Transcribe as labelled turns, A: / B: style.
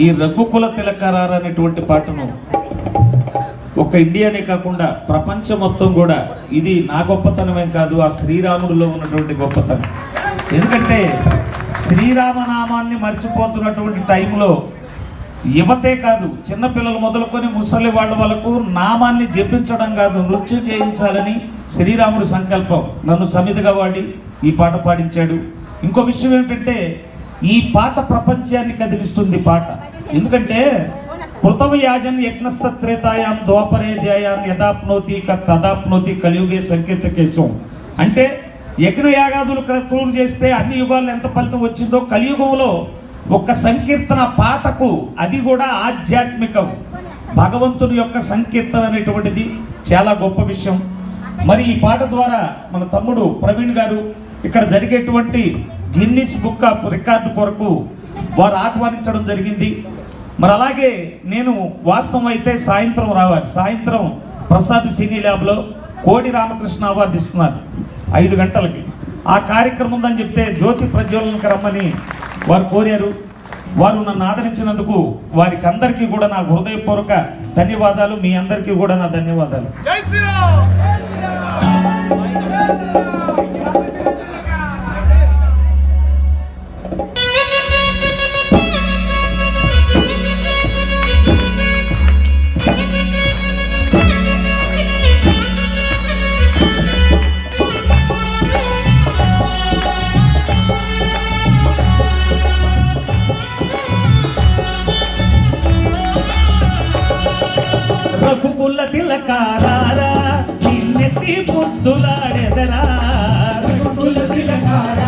A: ఈ రఘుకుల తిలకరార అనేటువంటి పాటను ఒక ఇండియానే కాకుండా ప్రపంచం మొత్తం కూడా ఇది నా గొప్పతనమేం కాదు, ఆ శ్రీరాముడిలో ఉన్నటువంటి గొప్పతనం. ఎందుకంటే శ్రీరామనామాన్ని మర్చిపోతున్నటువంటి టైంలో యువతే కాదు, చిన్నపిల్లలు మొదలుకొని ముసలి వాళ్ళ వరకు నామాన్ని జపించడం కాదు, నృత్యం చేయించాలని శ్రీరాముడి సంకల్పం. నన్ను సమితిగా వాడి ఈ పాట పాడించాడు. ఇంకో విషయం ఏంటంటే ఈ పాట ప్రపంచాన్ని కదిలిస్తుంది పాట. ఎందుకంటే పృథవ్యాజన్ యజ్ఞస్తత్రేతాయాం ద్వాపరే ధ్యాయాన్ యదాప్నోతి తదాప్నోతి కలియుగే సంకేతకేశం. అంటే యజ్ఞయాగాదులు క్రతువులు చేస్తే అన్ని యుగాల్లో ఎంత ఫలితం వచ్చిందో కలియుగంలో ఒక సంకీర్తన పాటకు, అది కూడా ఆధ్యాత్మికం, భగవంతుని యొక్క సంకీర్తన అనేటువంటిది చాలా గొప్ప విషయం. మరి ఈ పాట ద్వారా మన తమ్ముడు ప్రవీణ్ గారు ఇక్కడ జరిగేటువంటి గిన్నిస్ బుక్ ఆఫ్ రికార్డు కొరకు వారు ఆహ్వానించడం జరిగింది. మరి అలాగే నేను వాస్తవం అయితే సాయంత్రం రావాలి. సాయంత్రం ప్రసాద్ సినీ ల్యాబ్లో కోడి రామకృష్ణ అవార్డు ఇస్తున్నారు 5 గంటలకి. ఆ కార్యక్రమం ఉందని చెప్తే జ్యోతి ప్రజ్వలనకు రమ్మని వారు కోరారు. వారు నన్ను ఆదరించినందుకు వారికి అందరికీ కూడా నా హృదయపూర్వక ధన్యవాదాలు. మీ అందరికీ కూడా నా ధన్యవాదాలు.
B: జై శ్రీరామ్.
A: రఘుకుల తిలకారారా నిన్నెత్తి పొద్దులాడెదరా,
B: రఘుకుల తిలకారారా